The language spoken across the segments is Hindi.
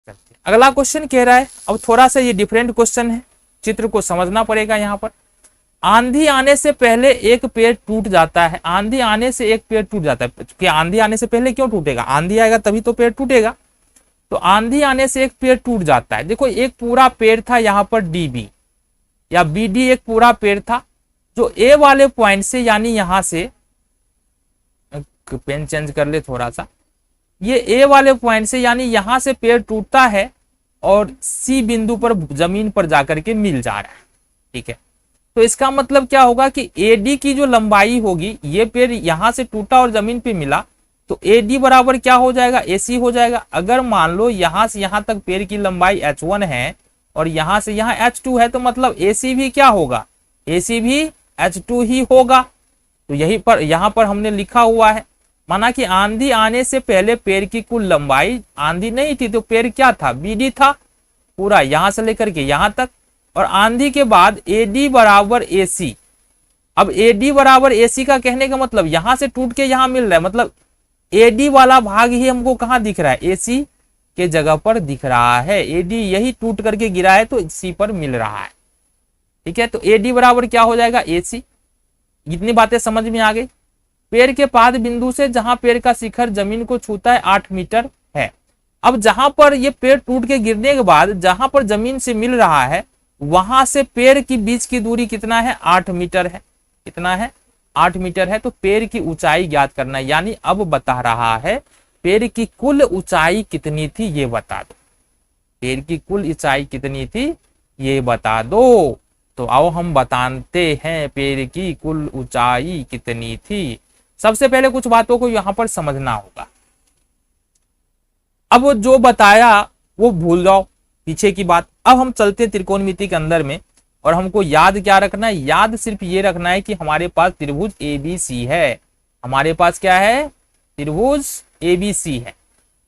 अगला क्वेश्चन कह रहा है, अब थोड़ा सा ये डिफरेंट क्वेश्चन है, चित्र को समझना पड़ेगा यहाँ पर। आंधी आने से पहले एक पेड़ टूट जाता है, आंधी आने से एक पेड़ टूट जाता है। कि आंधी आने से पहले क्यों टूटेगा? आंधी आएगा तभी तो पेड़ टूटेगा। तो आंधी आने से एक पेड़ टूट जाता है। देखो एक पूरा पेड़ था यहाँ पर डीबी या बीडी, एक पूरा पेड़ था जो ए वाले पॉइंट से, यानी यहां से, पेन चेंज कर ले थोड़ा सा, ये ए वाले पॉइंट से यानी यहां से पेड़ टूटता है और सी बिंदु पर जमीन पर जाकर के मिल जा रहा है। ठीक है, तो इसका मतलब क्या होगा कि एडी की जो लंबाई होगी, ये पेड़ यहां से टूटा और जमीन पे मिला, तो एडी बराबर क्या हो जाएगा? एसी हो जाएगा। अगर मान लो यहां से यहां तक पेड़ की लंबाई h1 है और यहां से यहां h2 है, तो मतलब एसी भी क्या होगा? एसी भी h2 ही होगा। तो यही पर यहां पर हमने लिखा हुआ है, माना कि आंधी आने से पहले पेड़ की कुल लंबाई, आंधी नहीं थी तो पेड़ क्या था? बीडी था पूरा, यहां से लेकर के यहां तक। और आंधी के बाद एडी बराबर एसी। अब एडी बराबर एसी का कहने का मतलब यहां से टूट के यहां मिल रहा है, मतलब एडी वाला भाग ही हमको कहां दिख रहा है? एसी के जगह पर दिख रहा है। एडी यही टूट करके गिरा है तो इसी पर मिल रहा है। ठीक है, तो एडी बराबर क्या हो जाएगा? एसी। इतनी बातें समझ में आ गई। पेड़ के पाद बिंदु से जहां पेड़ का शिखर जमीन को छूता है 8 मीटर है। अब जहां पर ये पेड़ टूट के गिरने के बाद जहां पर जमीन से मिल रहा है, वहां से पेड़ की बीच की दूरी कितना है? 8 मीटर है। कितना है? 8 मीटर है। तो पेड़ की ऊंचाई ज्ञात करना है, यानी अब बता रहा है पेड़ की कुल ऊंचाई कितनी थी ये बता दो। पेड़ की कुल ऊंचाई कितनी थी ये बता दो। तो आओ हम बताते हैं पेड़ की कुल ऊंचाई कितनी थी। सबसे पहले कुछ बातों को यहां पर समझना होगा। अब जो बताया वो भूल जाओ, पीछे की बात। अब हम चलते त्रिकोणमिति के अंदर में, और हमको याद क्या रखना है? याद सिर्फ ये रखना है कि हमारे पास त्रिभुज एबीसी है। हमारे पास क्या है? त्रिभुज एबीसी है।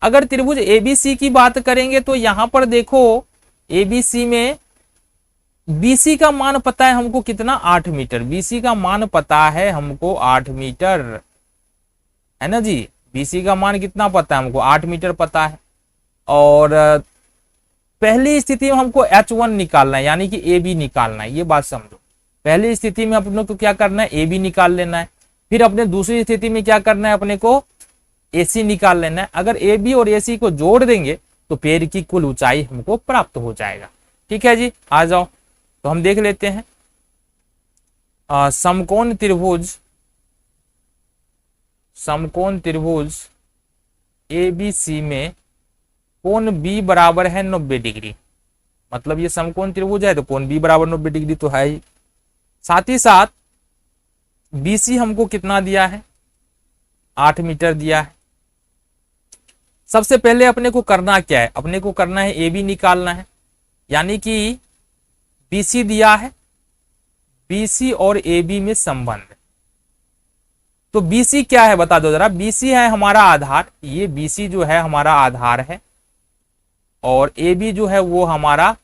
अगर त्रिभुज एबीसी की बात करेंगे तो यहां पर देखो एबीसी में बीसी का मान पता है हमको कितना? 8 मीटर। बीसी का मान पता है हमको 8 मीटर, है ना जी। बीसी का मान कितना पता है हमको? 8 मीटर पता है। और पहली स्थिति में हमको H1 निकालना है, यानी कि ए बी निकालना है। ये बात समझो, पहली स्थिति में अपने को क्या करना है? ए बी निकाल लेना है। फिर अपने दूसरी स्थिति में क्या करना है? अपने को एसी निकाल लेना है। अगर ए बी और एसी को जोड़ देंगे तो पेड़ की कुल ऊंचाई हमको प्राप्त हो जाएगा। ठीक है जी, आ जाओ तो हम देख लेते हैं। समकोण त्रिभुज एबीसी में कोण बी बराबर है 90 डिग्री। मतलब ये समकोण त्रिभुज है तो कोण बी बराबर 90 डिग्री तो है ही। साथ ही साथ बीसी हमको कितना दिया है? 8 मीटर दिया है। सबसे पहले अपने को करना क्या है? अपने को करना है ए बी निकालना है, यानी कि बीसी दिया है, बीसी और ए बी में संबंध। तो बीसी क्या है बता दो जरा। बीसी है हमारा आधार, ये बीसी जो है हमारा आधार है, और ए बी जो है वो हमारा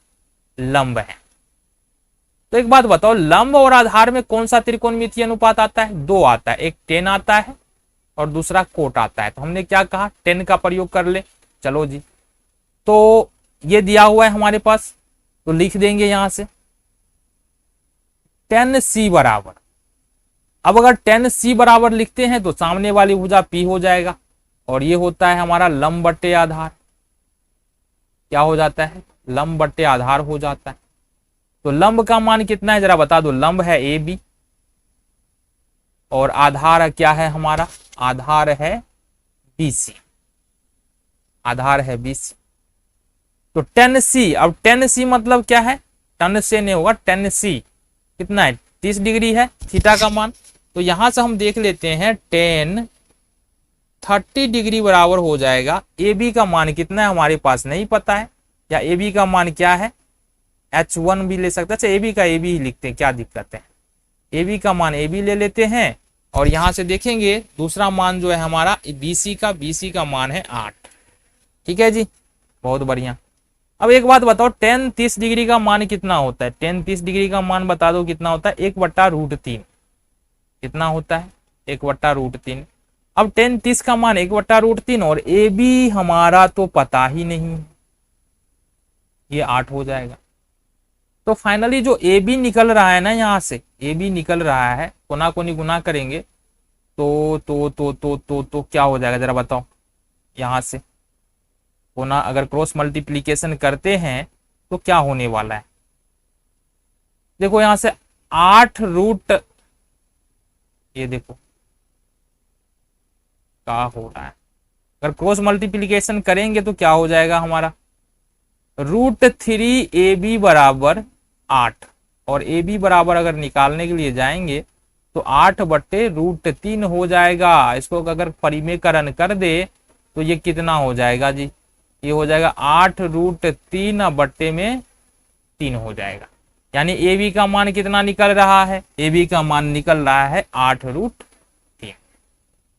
लंब है। तो एक बात बताओ, लंब और आधार में कौन सा त्रिकोणमितीय अनुपात आता है? 2 आता है। एक 10 आता है और दूसरा कोट आता है। तो हमने क्या कहा? 10 का प्रयोग कर ले। चलो जी, तो ये दिया हुआ है हमारे पास, तो लिख देंगे यहां से 10C बराबर। अब अगर 10C बराबर लिखते हैं तो सामने वाली भुजा P हो जाएगा, और ये होता है हमारा लंब बट्टे आधार। क्या हो जाता है? लंब बट्टे आधार हो जाता है। तो लंब का मान कितना है जरा बता दो। लंब है ए बी और आधार क्या है हमारा? आधार है बीसी। आधार है बीसी। तो 10C, अब 10C मतलब क्या है? टन से नहीं होगा, 10C कितना है? 30 डिग्री है थीटा का मान। तो यहां से हम देख लेते हैं 10 30 डिग्री बराबर हो जाएगा। ए बी का मान कितना है हमारे पास नहीं पता है, या ए बी का मान क्या है? H1 भी ले सकते हैं। अच्छा, ए बी का ए बी ही लिखते हैं, क्या दिक्कत है? ए बी का मान ए बी ले लेते हैं, और यहां से देखेंगे दूसरा मान जो है हमारा बीसी का मान है 8। ठीक है जी, बहुत बढ़िया। अब एक बात बताओ, 10 30 डिग्री का मान कितना होता है? 10 30 डिग्री का मान बता दो कितना होता है? 1/√3। कितना होता है? 1/√3। अब 10 30 का मान 1/√3, और ए बी हमारा तो पता ही नहीं। ये 8 हो जाएगा। तो फाइनली जो ए बी निकल रहा है ना, यहाँ से ए बी निकल रहा है, कोना कोनी गुना करेंगे तो क्या हो जाएगा जरा बताओ। यहाँ से कोना अगर क्रॉस मल्टीप्लीकेशन करते हैं तो क्या होने वाला है, देखो यहाँ से 8 रूट, ये देखो क्या हो रहा है, अगर क्रॉस मल्टीप्लीकेशन करेंगे तो क्या हो जाएगा हमारा, √3 बराबर 8, और ए बी बराबर अगर निकालने के लिए जाएंगे तो 8/√3 हो जाएगा। इसको अगर परिमेयकरण कर दे तो ये कितना हो जाएगा जी, ये हो जाएगा 8√3/3 हो जाएगा। यानी ए बी का मान कितना निकल रहा है, ए बी का मान निकल रहा है 8√3।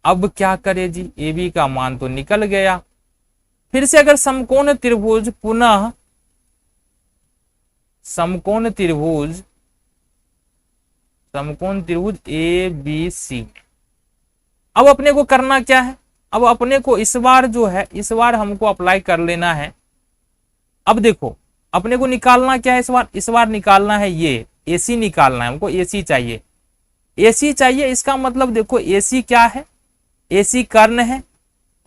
अब क्या करें जी, ए बी का मान तो निकल गया। फिर से अगर समकोण त्रिभुज पुनः समकोण त्रिभुज ए बी सी, अब अपने को करना क्या है, अब अपने को इस बार जो है, इस बार हमको अप्लाई कर लेना है। अब देखो अपने को निकालना क्या है, इस बार निकालना है ये एसी निकालना है हमको, एसी चाहिए, एसी चाहिए। इसका मतलब देखो एसी क्या है, एसी कर्ण है,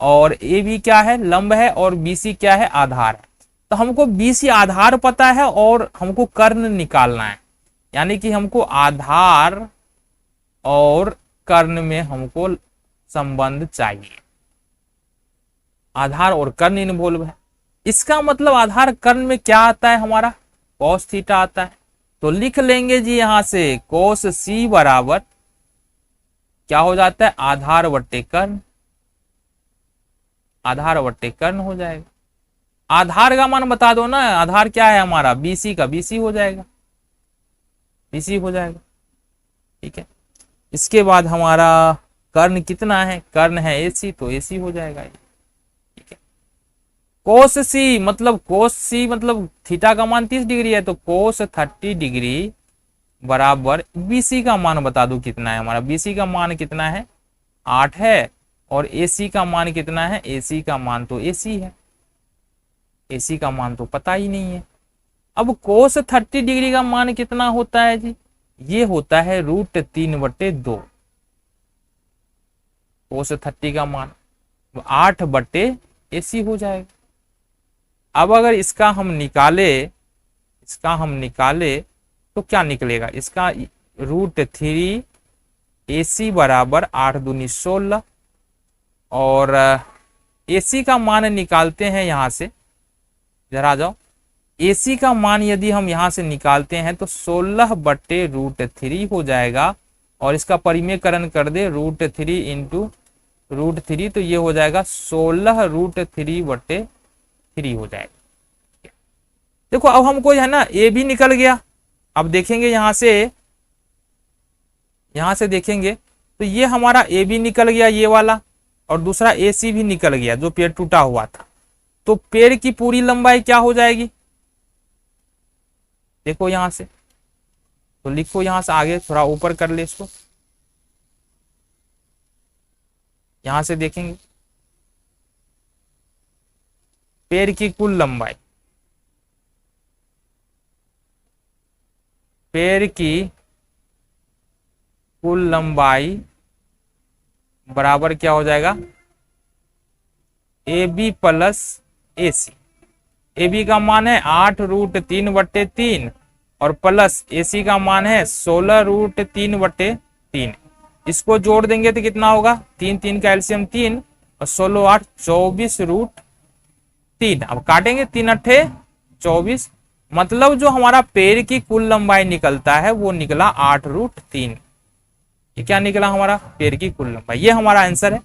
और ए बी क्या है, लंब है, और बीसी क्या है, आधार है। तो हमको बीसी आधार पता है और हमको कर्ण निकालना है, यानी कि हमको आधार और कर्ण में हमको संबंध चाहिए, आधार और कर्ण इन्वॉल्व है। इसका मतलब आधार कर्ण में क्या आता है हमारा, cos थीटा आता है। तो लिख लेंगे जी यहां से cos c बराबर क्या हो जाता है, आधार बट्टे कर्ण, आधार बट्टे कर्ण हो जाएगा। आधार का मान बता दो ना, आधार क्या है हमारा, बीसी का बीसी हो जाएगा, बीसी हो जाएगा, ठीक है। इसके बाद हमारा कर्ण कितना है, कर्ण है एसी, तो एसी हो जाएगा, ठीक है। कोस सी मतलब थीटा का मान 30 डिग्री है, तो कोस 30 डिग्री बराबर बीसी का मान बता दो कितना है हमारा, बीसी का मान कितना है 8 है, और एसी का मान कितना है, एसी का मान तो एसी है, एसी का मान तो पता ही नहीं है। अब कोस 30 डिग्री का मान कितना होता है जी, ये होता है √3/2, कोस 30 का मान 8/AC हो जाएगा। अब अगर इसका हम निकाले तो क्या निकलेगा, इसका √3AC बराबर 8 दूनी 16, और AC का मान निकालते हैं यहां से, जरा आ जाओ, AC का मान यदि हम यहां से निकालते हैं तो 16/√3 हो जाएगा, और इसका परिमेयकरण कर दे √3 इंटू √3, तो ये हो जाएगा 16√3/3 हो जाएगा। देखो अब हमको है ना ए भी निकल गया। अब देखेंगे यहां से देखेंगे तो ये हमारा ए भी निकल गया ये वाला, और दूसरा AC भी निकल गया जो पेड़ टूटा हुआ था। तो पेड़ की पूरी लंबाई क्या हो जाएगी, देखो यहां से, तो लिखो यहां से आगे थोड़ा ऊपर कर ले इसको, यहां से देखेंगे पेड़ की कुल लंबाई, पेड़ की कुल लंबाई बराबर क्या हो जाएगा, AB प्लस AC। AB का मान है 8√3/3 और प्लस AC का मान है 16√3/3। इसको जोड़ देंगे तो कितना होगा, 3 का एलसीएम 3 और 16 8 24√3। अब काटेंगे 3 8 24, मतलब जो हमारा पेड़ की कुल लंबाई निकलता है वो निकला 8√3। ये क्या निकला हमारा, पेड़ की कुल लंबाई, ये हमारा आंसर है।